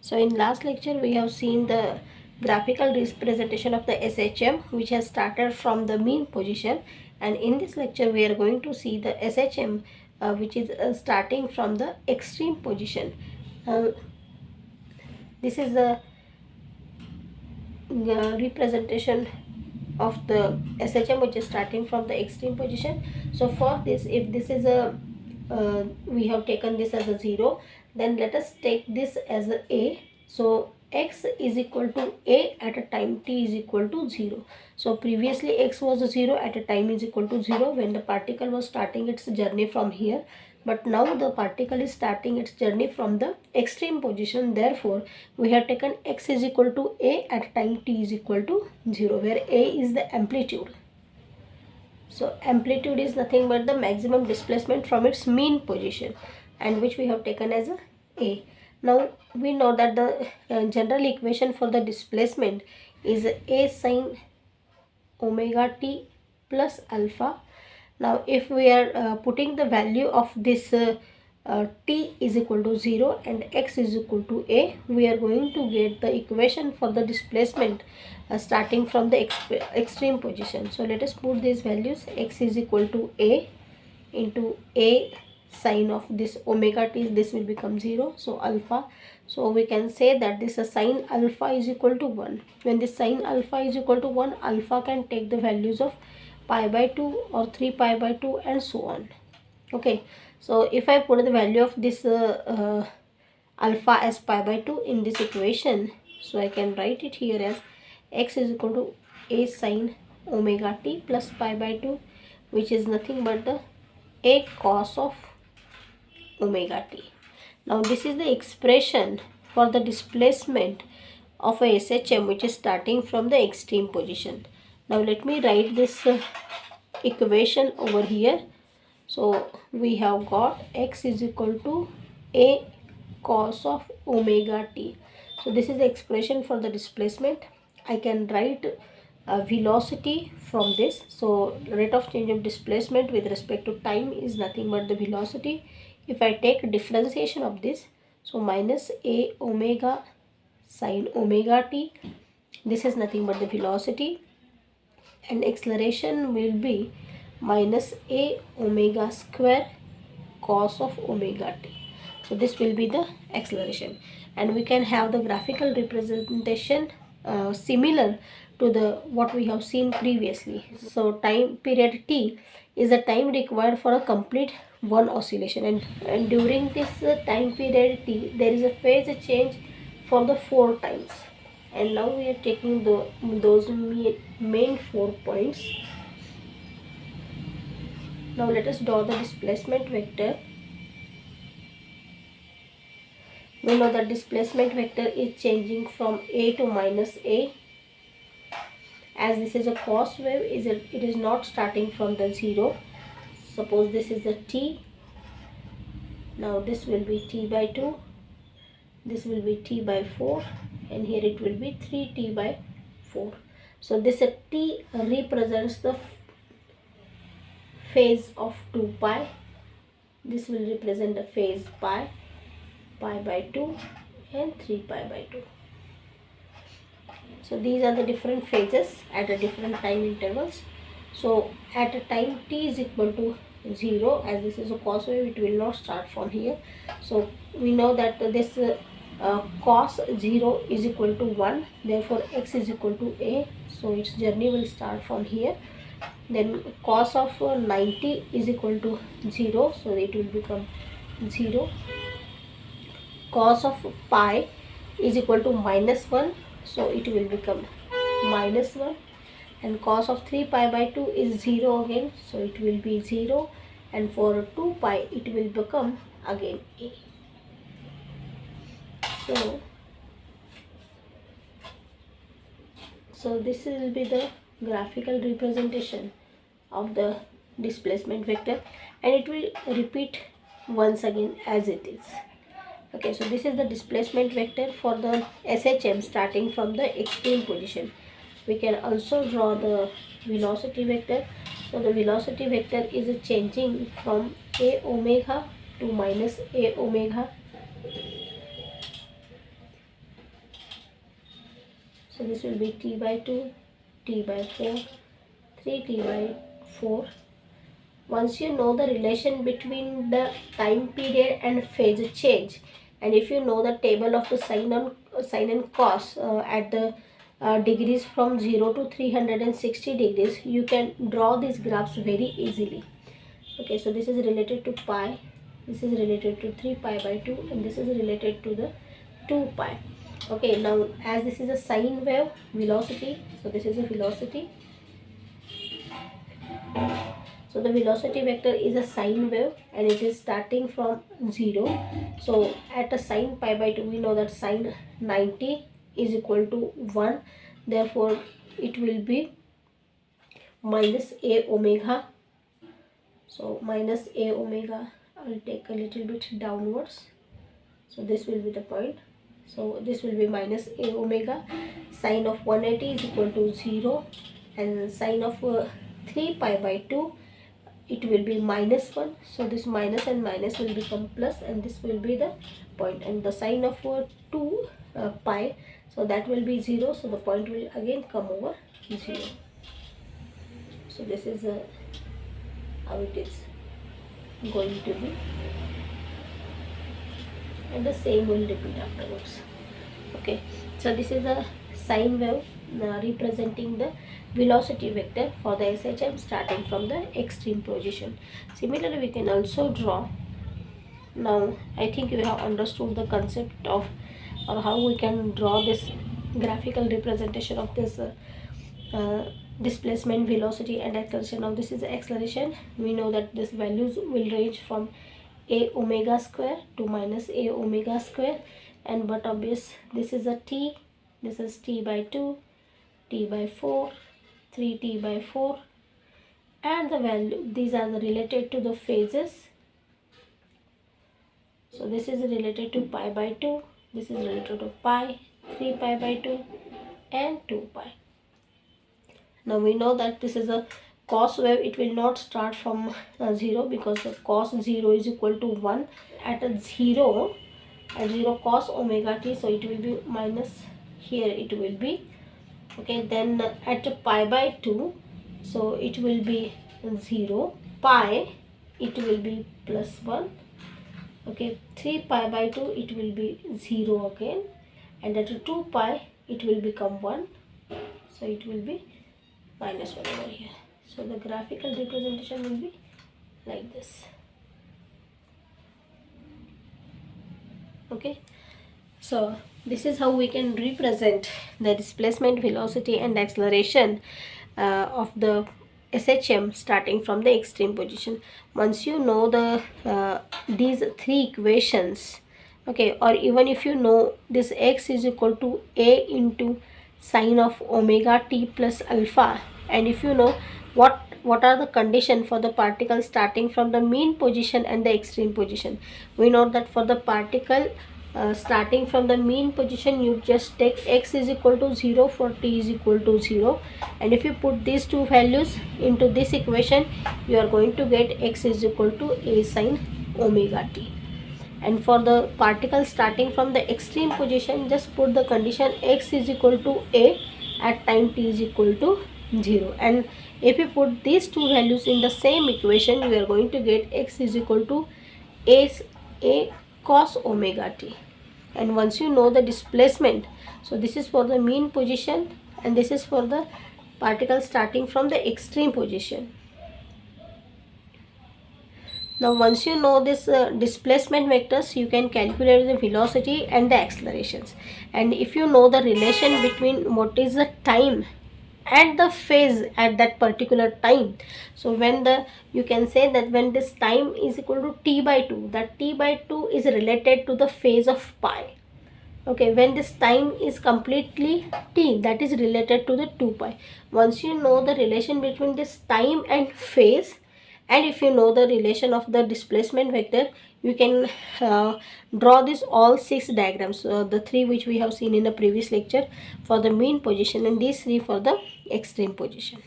So in last lecture we have seen the graphical representation of the SHM, which has started from the mean position, and in this lecture we are going to see the SHM which is starting from the extreme position. This is the representation of the SHM which is starting from the extreme position. So for this, if this is a we have taken this as a 0, then let us take this as a. So x is equal to a at a time t is equal to 0. So previously x was a 0 at a time is equal to 0 when the particle was starting its journey from here, but now the particle is starting its journey from the extreme position. Therefore we have taken x is equal to a at time t is equal to 0, where a is the amplitude. So amplitude is nothing but the maximum displacement from its mean position, and which we have taken as a. Now we know that the general equation for the displacement is a sine omega t plus alpha. Now if we are putting the value of this t is equal to 0 and x is equal to a, we are going to get the equation for the displacement starting from the extreme position. So let us put these values. X is equal to a into a sine of this omega t, this will become 0. So alpha, so we can say that this sine alpha is equal to 1. When this sine alpha is equal to 1, alpha can take the values of pi by 2 or 3 pi by 2 and so on. Okay, so if I put the value of this alpha as pi by 2 in this equation, so I can write it here as x is equal to a sine omega t plus pi by 2, which is nothing but the a cos of omega t. Now this is the expression for the displacement of a SHM which is starting from the extreme position. Now let me write this equation over here. So we have got x is equal to a cos of omega t. So this is the expression for the displacement. I can write velocity from this. So rate of change of displacement with respect to time is nothing but the velocity. If I take differentiation of this, so minus a omega sine omega t, this is nothing but the velocity, and acceleration will be minus a omega square cos of omega t. So this will be the acceleration, and we can have the graphical representation similar to the what we have seen previously. So time period t is the time required for a complete one oscillation, and during this time period t there is a phase change for the 4 times. And now we are taking those main 4 points. Now let us draw the displacement vector. We know that displacement vector is changing from a to minus a. As this is a cos wave, it is not starting from the 0. Suppose this is a t. Now this will be t by 2. This will be t by 4. And here it will be 3t by 4. So this t represents the phase of 2 pi. This will represent the phase pi by 2 and 3 pi by 2. So these are the different phases at a different time intervals. So at a time t is equal to 0, as this is a cos wave, it will not start from here. So we know that this cos 0 is equal to 1, therefore x is equal to a. So its journey will start from here. Then cos of 90 is equal to 0, so it will become 0. Cos of pi is equal to minus 1, so it will become minus 1. And cos of 3 pi by 2 is 0 again, so it will be 0. And for 2 pi it will become again a. So this will be the graphical representation of the displacement vector, and it will repeat once again as it is. Okay, so this is the displacement vector for the SHM starting from the extreme position. We can also draw the velocity vector. So the velocity vector is changing from a omega to minus a omega. So this will be t by 2, t by 4, 3t by 4. Once you know the relation between the time period and phase change, and if you know the table of the sine and cos at the degrees from 0 to 360 degrees, you can draw these graphs very easily. Okay, so this is related to pi, this is related to 3 pi by 2, and this is related to the 2 pi. Okay, now as this is a sine wave velocity, so this is a velocity. So the velocity vector is a sine wave and it is starting from 0. So at a sine pi by 2, we know that sine 90 is equal to 1. Therefore, it will be minus a omega. So minus a omega, I will take a little bit downwards. So this will be the point. So this will be minus a omega. Sine of 180 is equal to 0, and sine of 3 pi by 2, it will be minus 1. So this minus and minus will become plus, and this will be the point. And the sine of 2 pi, so that will be 0. So the point will again come over 0. So this is how it is going to be, and the same will repeat afterwards. Okay, so this is a sine wave representing the velocity vector for the SHM starting from the extreme position. Similarly, we can also draw. Now I think you have understood the concept of, or how we can draw this graphical representation of this uh, displacement, velocity and acceleration. Now this is the acceleration. We know that these values will range from a omega square to minus a omega square, and but obvious this is a t, this is t by 2, t by 4, 3t by 4, and the value, these are the related to the phases. So this is related to pi by 2, this is related to pi, 3 pi by 2 and 2 pi. Now we know that this is a cos wave. It will not start from 0, because the cos 0 is equal to 1 at a 0, at 0 cos omega t, so it will be minus, here it will be, okay. Then at pi by 2, so it will be 0, pi it will be plus 1, okay. 3 pi by 2 it will be 0 again, and at 2 pi it will become 1, so it will be minus 1 over here. So the graphical representation will be like this. Okay, so this is how we can represent the displacement, velocity and acceleration of the SHM starting from the extreme position. Once you know the these three equations, okay, or even if you know this x is equal to a into sine of omega t plus alpha, and if you know what are the condition for the particle starting from the mean position and the extreme position, we know that for the particle starting from the mean position, you just take x is equal to 0 for t is equal to 0, and if you put these two values into this equation, you are going to get x is equal to a sine omega t. And for the particle starting from the extreme position, just put the condition x is equal to a at time t is equal to 0, and if you put these two values in the same equation, we are going to get x is equal to a cos omega t. And once you know the displacement, so this is for the mean position and this is for the particle starting from the extreme position. Now once you know this displacement vectors, you can calculate the velocity and the accelerations. And if you know the relation between what is the time and the phase at that particular time, so when the, you can say that when this time is equal to t by 2, that t by 2 is related to the phase of pi. Okay, when this time is completely t, that is related to the 2 pi. Once you know the relation between this time and phase, and if you know the relation of the displacement vector, you can draw this all 6 diagrams, the 3 which we have seen in the previous lecture for the mean position and these 3 for the extreme position.